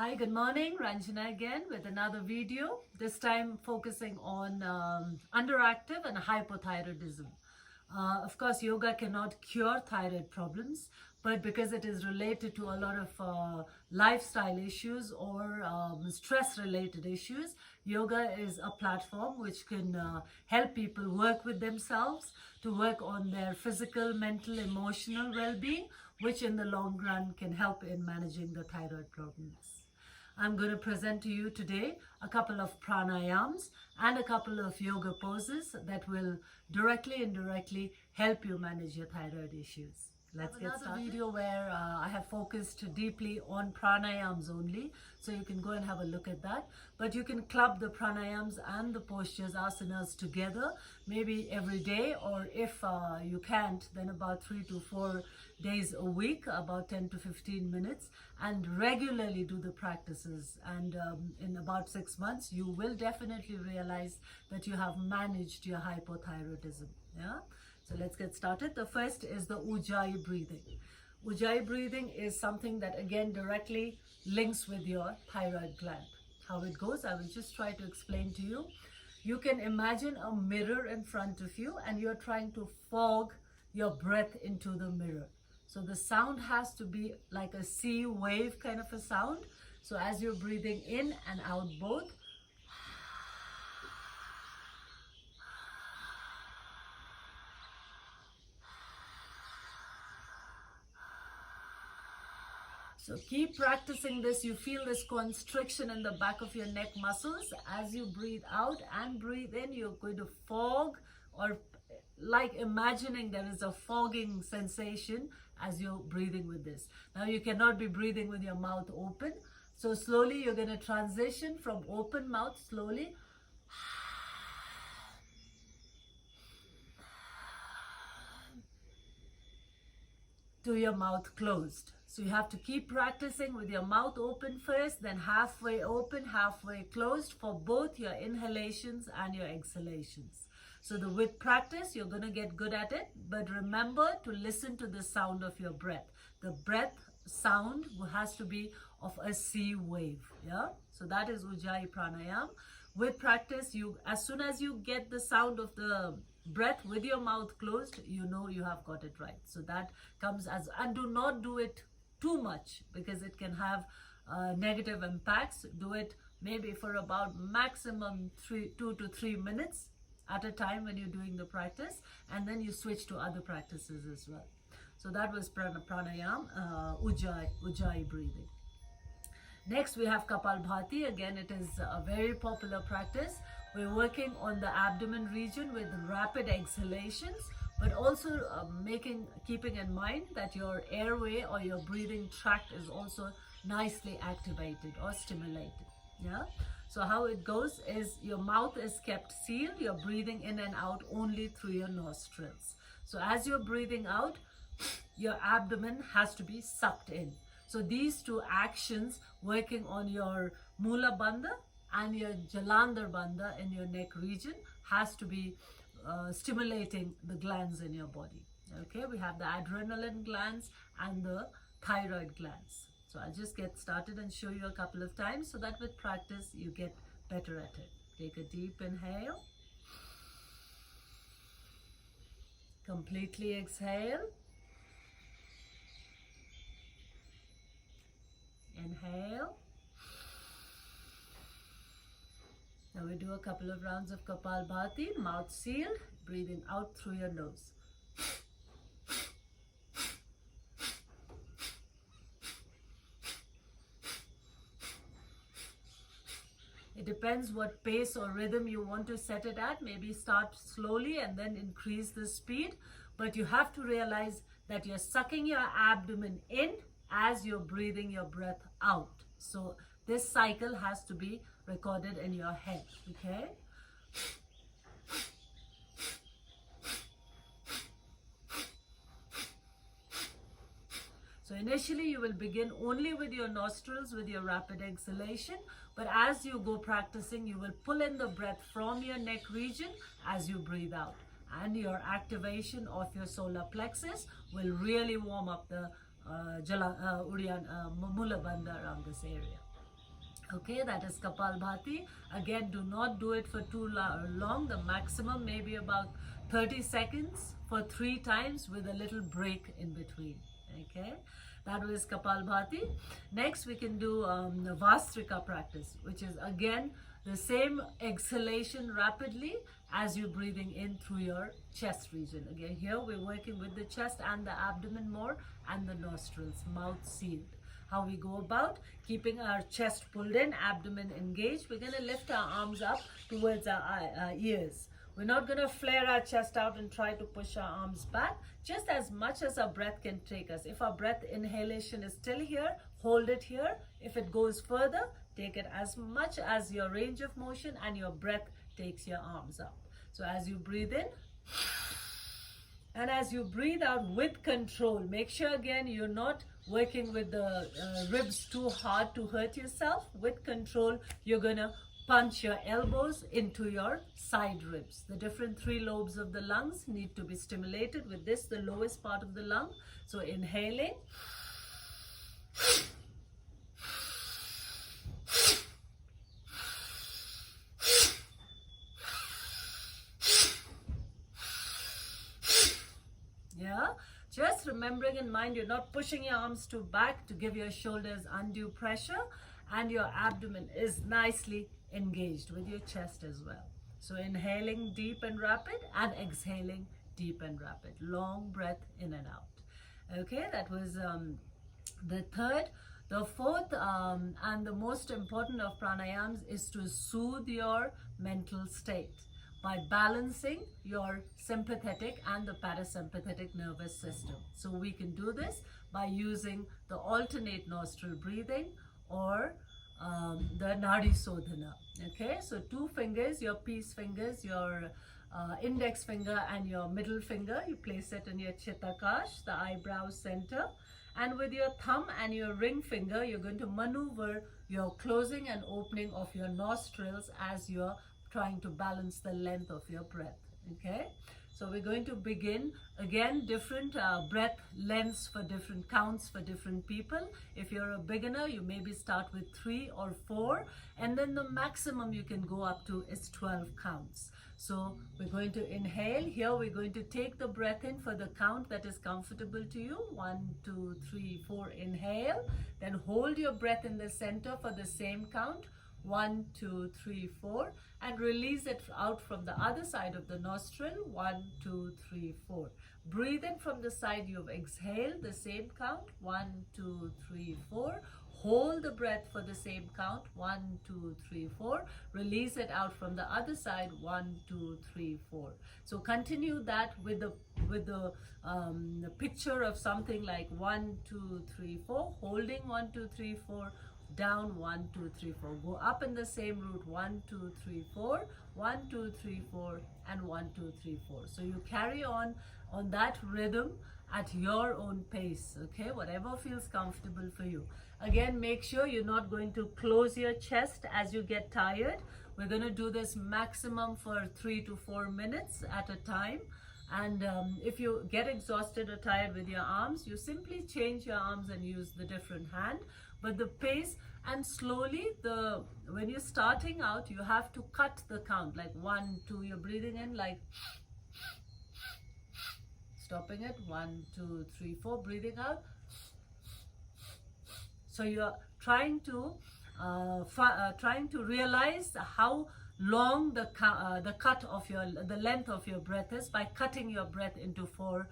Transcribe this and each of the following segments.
Hi, good morning. Ranjana again with another video, this time focusing on underactive and hypothyroidism. Of course, yoga cannot cure thyroid problems, but because it is related to a lot of lifestyle issues or stress-related issues, yoga is a platform which can help people work with themselves, to work on their physical, mental, emotional well-being, which in the long run can help in managing the thyroid problems. I'm going to present to you today a couple of pranayams and a couple of yoga poses that will directly and indirectly help you manage your thyroid issues. Let's get started. Another video where I have focused deeply on pranayams only, so you can go and have a look at that. But you can club the pranayams and the postures, asanas together, maybe every day, or if you can't, then about 3 to 4 days a week, about 10 to 15 minutes, and regularly do the practices. And in about 6 months, you will definitely realize that you have managed your hypothyroidism. Yeah. So let's get started. The first is the Ujjayi breathing. Ujjayi breathing is something that again directly links with your thyroid gland. How it goes, I will just try to explain to you. You can imagine a mirror in front of you and you're trying to fog your breath into the mirror. So the sound has to be like a sea wave kind of a sound. So as you're breathing in and out both, so keep practicing this. You feel this constriction in the back of your neck muscles. As you breathe out and breathe in, you're going to fog, or like imagining there is a fogging sensation as you're breathing with this. Now you cannot be breathing with your mouth open. So slowly you're going to transition from open mouth slowly to your mouth closed. So you have to keep practicing with your mouth open first, then halfway open, halfway closed for both your inhalations and your exhalations. So with practice, you're going to get good at it, but remember to listen to the sound of your breath. The breath sound has to be of a sea wave. Yeah. So that is Ujjayi pranayam. With practice, as soon as you get the sound of the breath with your mouth closed, you know you have got it right. So that comes as, and do not do it too much because it can have negative impacts. Do it maybe for about maximum 2 to 3 minutes at a time when you're doing the practice, and then you switch to other practices as well. So that was pranayam, Ujjayi breathing. Next we have Kapalbhati. Again, it is a very popular practice. We're working on the abdomen region with rapid exhalations, but also keeping in mind that your airway or your breathing tract is also nicely activated or stimulated. Yeah. So how it goes is your mouth is kept sealed. You're breathing in and out only through your nostrils. So as you're breathing out, your abdomen has to be sucked in. So these two actions, working on your Mula Bandha and your Jalandhar Bandha in your neck region, has to be stimulating the glands in your body. Okay, we have the adrenaline glands and the thyroid glands. So I'll just get started and show you a couple of times so that with practice you get better at it. Take a deep inhale. Completely exhale. Inhale. Now we do a couple of rounds of Kapalbhati, mouth sealed, breathing out through your nose. It depends what pace or rhythm you want to set it at. Maybe start slowly and then increase the speed. But you have to realize that you're sucking your abdomen in as you're breathing your breath out. So this cycle has to be recorded in your head. Okay? So initially you will begin only with your nostrils with your rapid exhalation, but as you go practicing, you will pull in the breath from your neck region as you breathe out, and your activation of your solar plexus will really warm up the Mula Bandha around this area. Okay, that is Kapalbhati. Again, do not do it for too long. The maximum may be about 30 seconds for 3 times with a little break in between. Okay, that was Kapalbhati. Next, we can do the Vastrika practice, which is again the same exhalation rapidly as you're breathing in through your chest region. Again, here we're working with the chest and the abdomen more and the nostrils, mouth sealed. How we go about keeping our chest pulled in, abdomen engaged. We're going to lift our arms up towards our ears. We're not going to flare our chest out and try to push our arms back, just as much as our breath can take us. If our breath inhalation is still here, hold it here. If it goes further, take it as much as your range of motion and your breath takes your arms up. So as you breathe in, and as you breathe out with control, make sure again you're not working with the ribs too hard to hurt yourself. With control, you're going to punch your elbows into your side ribs. The different 3 lobes of the lungs need to be stimulated. With this, the lowest part of the lung. So inhaling. Yeah, just remembering in mind you're not pushing your arms too back to give your shoulders undue pressure, and your abdomen is nicely engaged with your chest as well. So inhaling deep and rapid and exhaling deep and rapid. Long breath in and out. Okay, that was the third. The fourth and the most important of pranayams is to soothe your mental state by balancing your sympathetic and the parasympathetic nervous system. So we can do this by using the alternate nostril breathing or the Nadi Sodhana. Okay, so 2 fingers, your peace fingers, your index finger and your middle finger, you place it in your Chittakash, the eyebrow center. And with your thumb and your ring finger, you're going to maneuver your closing and opening of your nostrils as you're trying to balance the length of your breath. Okay, so we're going to begin again different breath lengths for different counts for different people. If you're a beginner, you maybe start with 3 or 4, and then the maximum you can go up to is 12 counts. So we're going to inhale. Here we're going to take the breath in for the count that is comfortable to you. 1, 2, 3, 4, inhale. Then hold your breath in the center for the same count. 1, 2, 3, 4, and release it out from the other side of the nostril. 1, 2, 3, 4. Breathe in from the side you've exhaled, the same count. 1, 2, 3, 4. Hold the breath for the same count. 1, 2, 3, 4. Release it out from the other side. 1, 2, 3, 4. So continue that with the picture of something like 1, 2, 3, 4. Holding 1, 2, 3, 4. Down 1, 2, 3, 4. Go up in the same route. 1, 2, 3, 4. 1, 2, 3, 4, and 1, 2, 3, 4. So you carry on that rhythm at your own pace. Okay, whatever feels comfortable for you. Again, make sure you're not going to close your chest as you get tired. We're going to do this maximum for 3 to 4 minutes at a time. And if you get exhausted or tired with your arms, you simply change your arms and use the different hand. But the pace, and slowly, when you're starting out, you have to cut the count, like 1, 2, you're breathing in, like stopping it, 1, 2, 3, 4, breathing out. So you're trying to realize how long the length of your breath is by cutting your breath into 4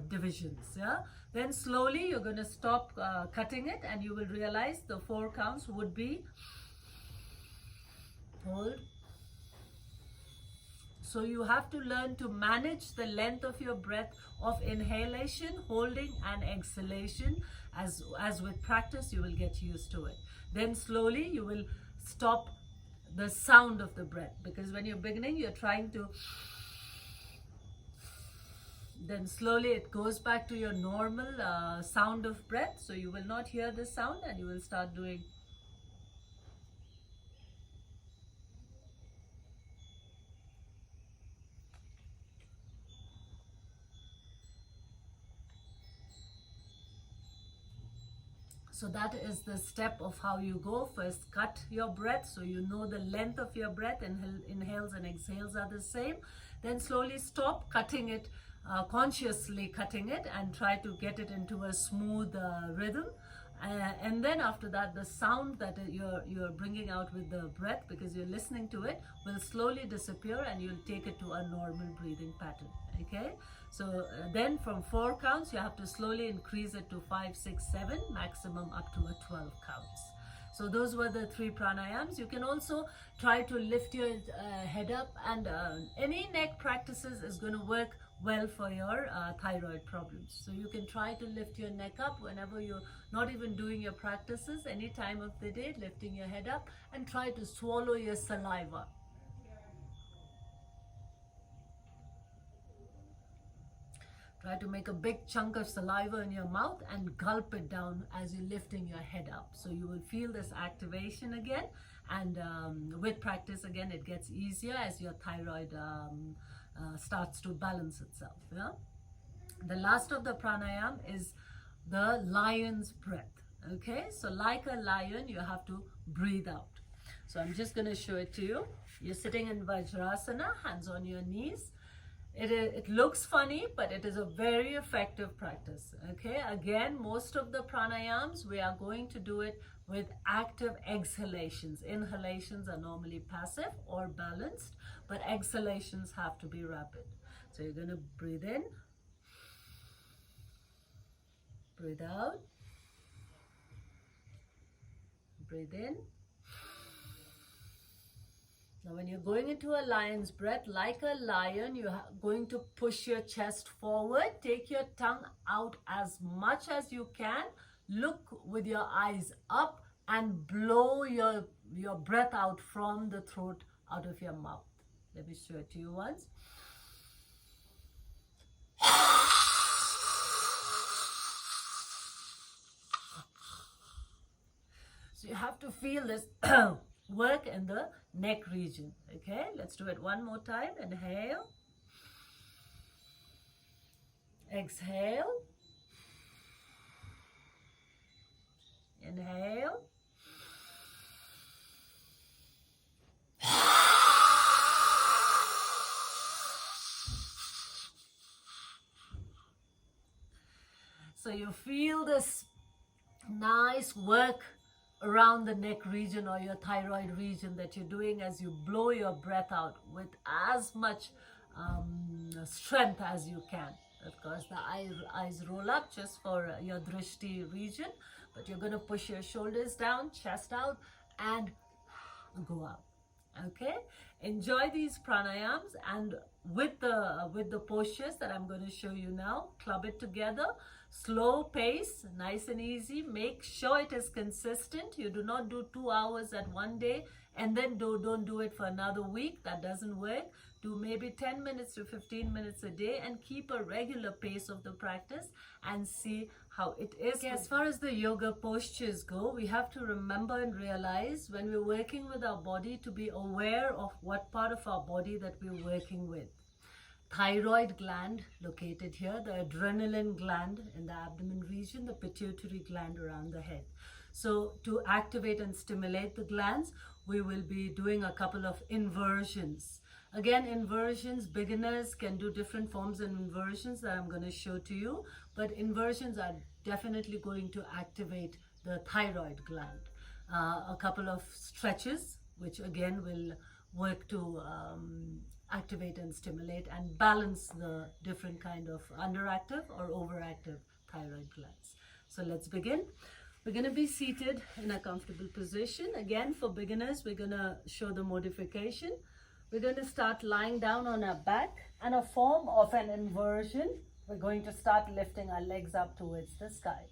divisions. Yeah. Then slowly you're going to stop cutting it, and you will realize the 4 counts would be hold. So you have to learn to manage the length of your breath of inhalation, holding, and exhalation. As with practice, you will get used to it. Then slowly you will stop the sound of the breath, because when you're beginning, you're trying to. Then slowly it goes back to your normal sound of breath. So you will not hear the sound, and you will start doing. So that is the step of how you go. First, cut your breath so you know the length of your breath. Inhales and exhales are the same. Then slowly stop cutting it, consciously cutting it, and try to get it into a smooth rhythm. And then after that, the sound that you're bringing out with the breath, because you're listening to it, will slowly disappear, and you'll take it to a normal breathing pattern. Okay, so then from 4 counts you have to slowly increase it to 5, 6, 7, maximum up to a 12 counts. So those were the 3 pranayams. You can also try to lift your head up, and any neck practices is going to work well for your thyroid problems. So you can try to lift your neck up whenever you're not even doing your practices, any time of the day, lifting your head up, and try to swallow your saliva. Try to make a big chunk of saliva in your mouth and gulp it down as you're lifting your head up. So you will feel this activation again, and with practice again it gets easier as your thyroid starts to balance itself. Yeah? The last of the pranayam is the lion's breath. Okay, so like a lion you have to breathe out. So I'm just going to show it to you. You're sitting in Vajrasana, hands on your knees. It looks funny, but it is a very effective practice. Okay, again, most of the pranayams we are going to do it with active exhalations. Inhalations are normally passive or balanced, but exhalations have to be rapid. So you're going to breathe in, breathe out, breathe in. Now when you're going into a lion's breath, like a lion, you're going to push your chest forward. Take your tongue out as much as you can. Look with your eyes up and blow your breath out from the throat, out of your mouth. Let me show it to you once. So you have to feel this work in the neck region. Okay, let's do it one more time. Inhale, exhale, inhale, so you feel this nice work around the neck region or your thyroid region that you're doing as you blow your breath out with as much strength as you can. Of course, the eyes roll up just for your drishti region, but you're going to push your shoulders down, chest out, and go up. Okay, enjoy these pranayams, and with the postures that I'm going to show you now, club it together. Slow pace, nice and easy. Make sure it is consistent. You do not do 2 hours at one day and then don't do it for another week. That doesn't work. Do maybe 10 minutes to 15 minutes a day and keep a regular pace of the practice and see how it is. Okay, as far as the yoga postures go, we have to remember and realize when we're working with our body to be aware of what part of our body that we're working with. Thyroid gland located here, the adrenaline gland in the abdomen region, the pituitary gland around the head. So to activate and stimulate the glands, we will be doing a couple of inversions. Again, inversions, beginners can do different forms of inversions that I'm going to show to you, but inversions are definitely going to activate the thyroid gland. A couple of stretches, which again will work to activate and stimulate and balance the different kind of underactive or overactive thyroid glands. So let's begin. We're going to be seated in a comfortable position. Again, for beginners, we're going to show the modification. We're going to start lying down on our back, and a form of an inversion. We're going to start lifting our legs up towards the sky.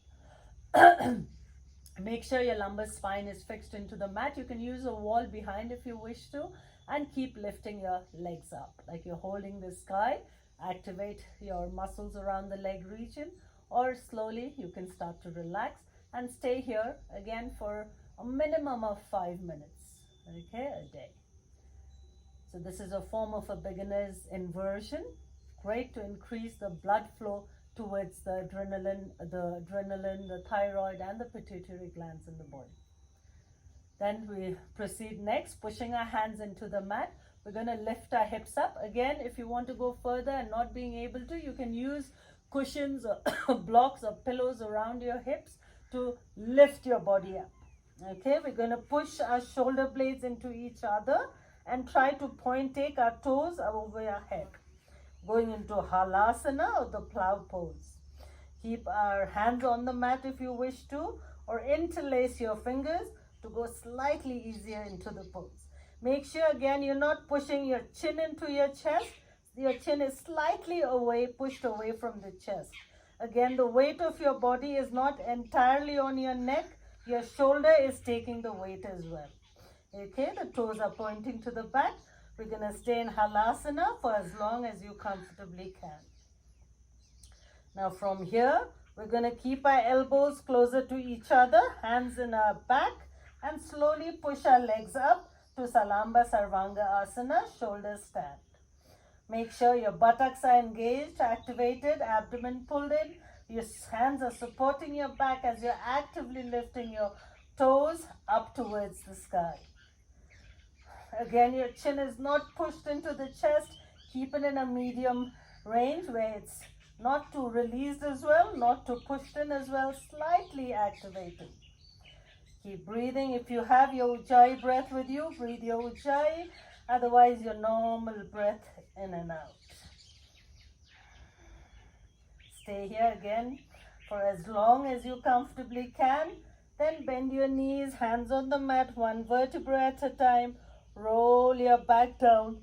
Make sure your lumbar spine is fixed into the mat. You can use a wall behind if you wish to, and keep lifting your legs up like you're holding the sky. Activate your muscles around the leg region, or slowly you can start to relax and stay here again for a minimum of 5 minutes, okay, a day. So this is a form of a beginner's inversion. Great to increase the blood flow towards the adrenaline, the thyroid and the pituitary glands in the body. Then we proceed next, pushing our hands into the mat. We're going to lift our hips up. Again, if you want to go further and not being able to, you can use cushions or blocks or pillows around your hips to lift your body up. Okay, we're going to push our shoulder blades into each other and try to take our toes over your head. Going into halasana or the plow pose. Keep our hands on the mat if you wish to, or interlace your fingers to go slightly easier into the pose. Make sure again you're not pushing your chin into your chest. Your chin is slightly pushed away from the chest. Again, the weight of your body is not entirely on your neck. Your shoulder is taking the weight as well. Okay, the toes are pointing to the back. We're going to stay in halasana for as long as you comfortably can. Now from here, we're going to keep our elbows closer to each other, hands in our back, and slowly push our legs up to Salamba Sarvanga Asana, shoulder stand. Make sure your buttocks are engaged, activated, abdomen pulled in. Your hands are supporting your back as you're actively lifting your toes up towards the sky. Again, your chin is not pushed into the chest. Keep it in a medium range where it's not too released as well, not too pushed in as well, slightly activated. Keep breathing. If you have your Ujjayi breath with you, breathe your Ujjayi. Otherwise, your normal breath in and out. Stay here again for as long as you comfortably can. Then bend your knees, hands on the mat, one vertebra at a time. Roll your back down.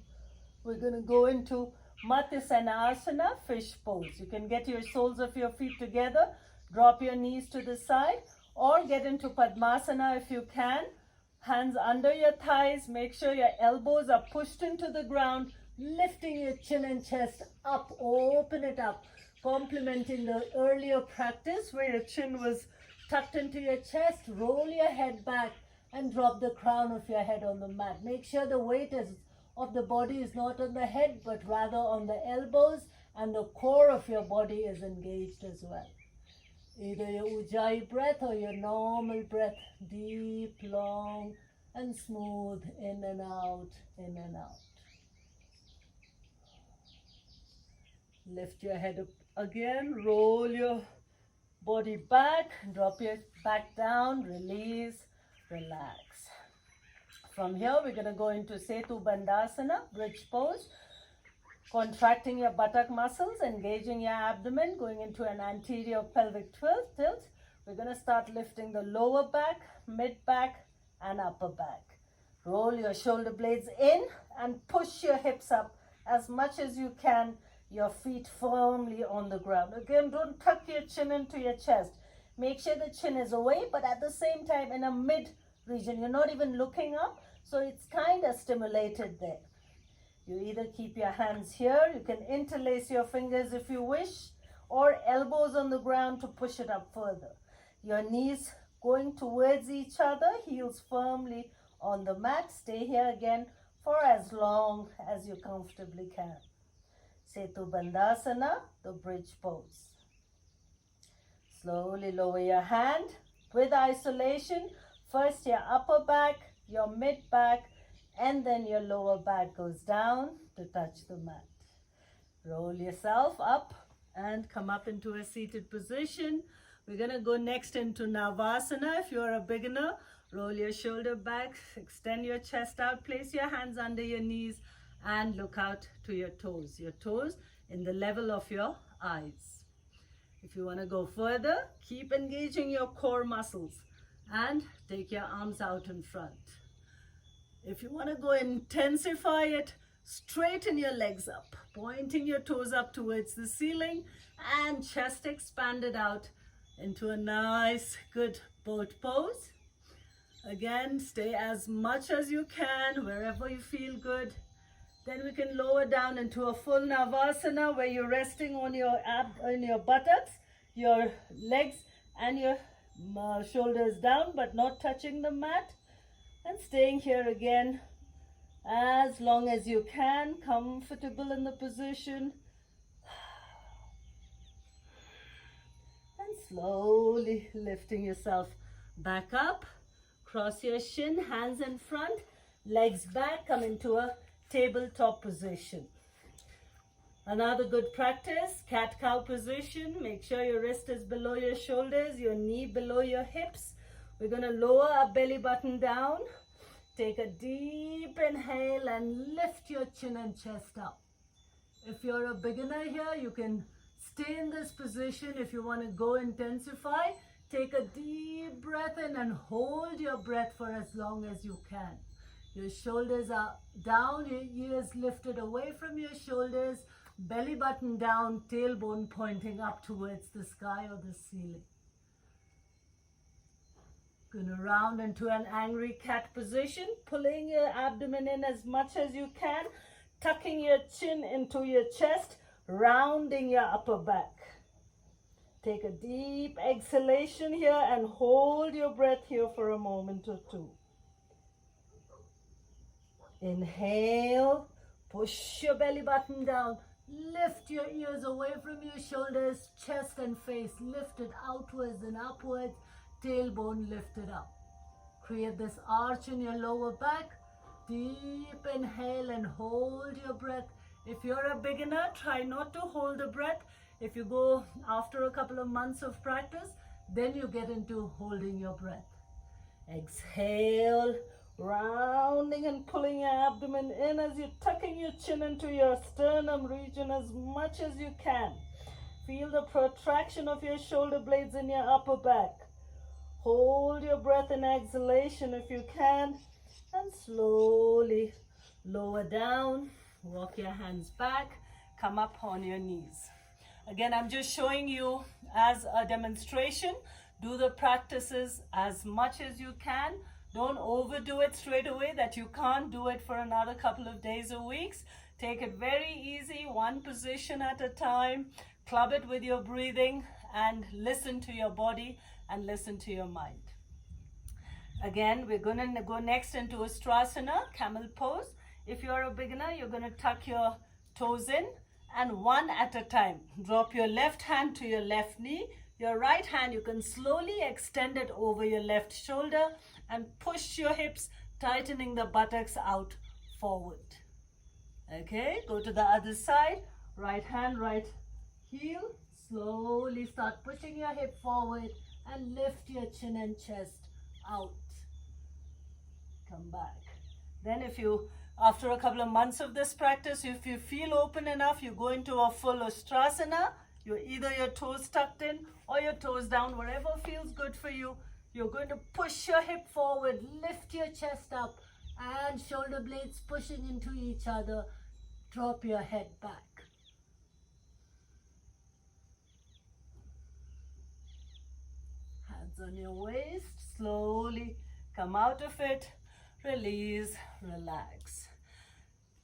We're going to go into Matsyenasana, fish pose. You can get your soles of your feet together, drop your knees to the side, or get into Padmasana if you can. Hands under your thighs. Make sure your elbows are pushed into the ground, lifting your chin and chest up. Open it up, complementing the earlier practice where your chin was tucked into your chest. Roll your head back and drop the crown of your head on the mat. Make sure the weight of the body is not on the head, but rather on the elbows, and the core of your body is engaged as well. Either your Ujjayi breath or your normal breath, deep, long, and smooth, in and out, in and out. Lift your head up again, roll your body back, drop your back down, release, relax. From here, we're going to go into Setu Bandhasana, bridge pose. Contracting your buttock muscles, engaging your abdomen, going into an anterior pelvic tilt. We're going to start lifting the lower back, mid back, and upper back. Roll your shoulder blades in and push your hips up as much as you can, your feet firmly on the ground. Again, don't tuck your chin into your chest. Make sure the chin is away, but at the same time in a mid region. You're not even looking up, so it's kind of stimulated there. You either keep your hands here, you can interlace your fingers if you wish, or elbows on the ground to push it up further. Your knees going towards each other, heels firmly on the mat. Stay here again for as long as you comfortably can. Setu Bandhasana, the bridge pose. Slowly lower your hand with isolation. First your upper back, your mid back, and then your lower back goes down to touch the mat. Roll yourself up and come up into a seated position. We're going to go next into Navasana. If you're a beginner, roll your shoulder back, extend your chest out, place your hands under your knees, and look out to your toes. Your toes in the level of your eyes. If you want to go further, keep engaging your core muscles and take your arms out in front. If you want to go intensify it, straighten your legs up, pointing your toes up towards the ceiling and chest expanded out into a nice, good boat pose. Again, stay as much as you can wherever you feel good. Then we can lower down into a full Navasana where you're resting on your buttocks, your legs and your shoulders down but not touching the mat. And staying here again as long as you can, comfortable in the position. slowly lifting yourself back up. Cross your shin, hands in front, legs back, come into a tabletop position. Another good practice, cat-cow position. Make sure your wrist is below your shoulders, your knee below your hips. We're going to lower our belly button down. Take a deep inhale and lift your chin and chest up. If you're a beginner here, you can stay in this position. If you want to go intensify, take a deep breath in and hold your breath for as long as you can. Your shoulders are down, your ears lifted away from your shoulders, belly button down, tailbone pointing up towards the sky or the ceiling. Going to round into an angry cat position, pulling your abdomen in as much as you can, tucking your chin into your chest, rounding your upper back. Take a deep exhalation here and hold your breath here for a moment or two. Inhale, push your belly button down, lift your ears away from your shoulders, chest and face lifted outwards and upwards, tailbone lifted up. Create this arch in your lower back. Deep inhale and hold your breath. If you're a beginner, try not to hold the breath. If you go after a couple of months of practice, then you get into holding your breath. Exhale, rounding and pulling your abdomen in as you're tucking your chin into your sternum region as much as you can. Feel the protraction of your shoulder blades in your upper back. Hold your breath in exhalation if you can, and slowly lower down. Walk your hands back, come up on your knees. Again, I'm just showing you as a demonstration. Do the practices as much as you can. Don't overdo it straight away that you can't do it for another couple of days or weeks. Take it very easy, one position at a time. Club it with your breathing and listen to your body and listen to your mind. Again, we're going to go next into Ustrasana, camel pose. If you're a beginner, you're going to tuck your toes in and one at a time. Drop your left hand to your left knee. Your right hand, you can slowly extend it over your left shoulder and push your hips, tightening the buttocks out forward. Okay, go to the other side. Right hand, right heel. Slowly start pushing your hip forward and lift your chin and chest out. Come back. Then if you, after a couple of months of this practice, if you feel open enough, you go into a full Ustrasana. You're either your toes tucked in or your toes down, whatever feels good for you. You're going to push your hip forward, lift your chest up, and shoulder blades pushing into each other. Drop your head back. Hands on your waist, slowly come out of it, release, relax.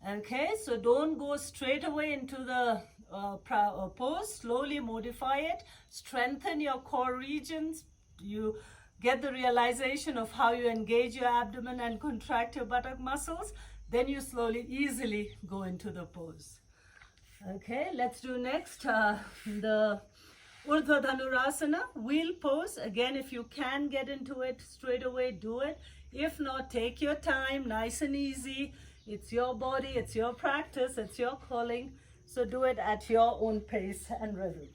Okay, so don't go straight away into the pose. Slowly modify it, strengthen your core regions. You get the realization of how you engage your abdomen and contract your buttock muscles. Then you slowly, easily go into the pose. Okay, let's do next the Urdhva Dhanurasana, wheel pose. Again, if you can get into it straight away, do it. If not, take your time, nice and easy. It's your body, it's your practice, it's your calling. So do it at your own pace and rhythm.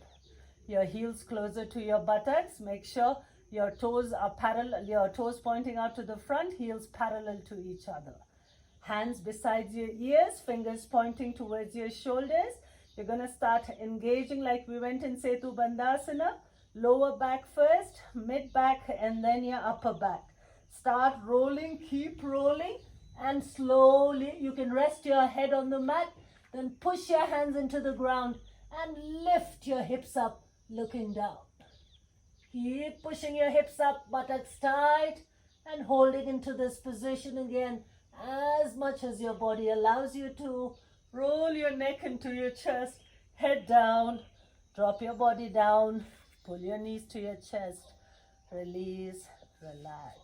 Your heels closer to your buttocks. Make sure your toes are parallel, your toes pointing out to the front, heels parallel to each other. Hands beside your ears, fingers pointing towards your shoulders. You're going to start engaging like we went in Setu Bandhasana. Lower back first, mid back, and then your upper back. Start rolling, keep rolling, and slowly you can rest your head on the mat, then push your hands into the ground and lift your hips up, looking down. Keep pushing your hips up, buttocks tight, and holding into this position again as much as your body allows you to. Roll your neck into your chest, head down, drop your body down, pull your knees to your chest, release, relax.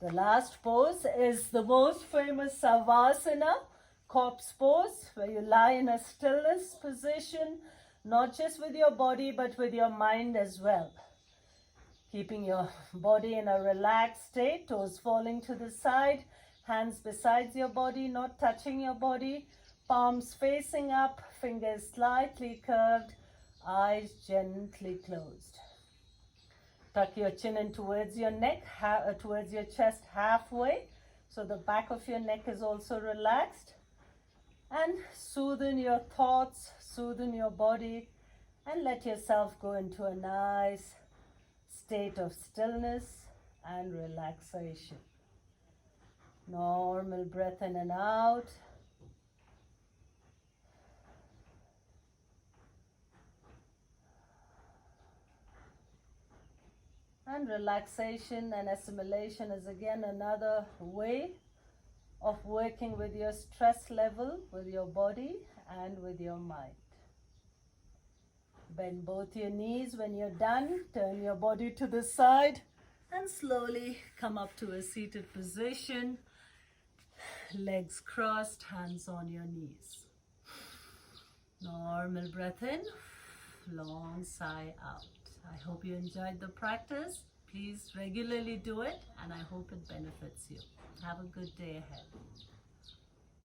The last pose is the most famous Savasana, corpse pose, where you lie in a stillness position, not just with your body, but with your mind as well. Keeping your body in a relaxed state, toes falling to the side, hands beside your body, not touching your body, palms facing up, fingers slightly curved, eyes gently closed. Tuck your chin in towards your neck, towards your chest halfway, so the back of your neck is also relaxed. And soothe your thoughts, soothe your body, and let yourself go into a nice state of stillness and relaxation. Normal breath in and out. And relaxation and assimilation is again another way of working with your stress level, with your body and with your mind. Bend both your knees when you're done. Turn your body to the side and slowly come up to a seated position. Legs crossed, hands on your knees. Normal breath in, long sigh out. I hope you enjoyed the practice. Please regularly do it, and I hope it benefits you. Have a good day ahead.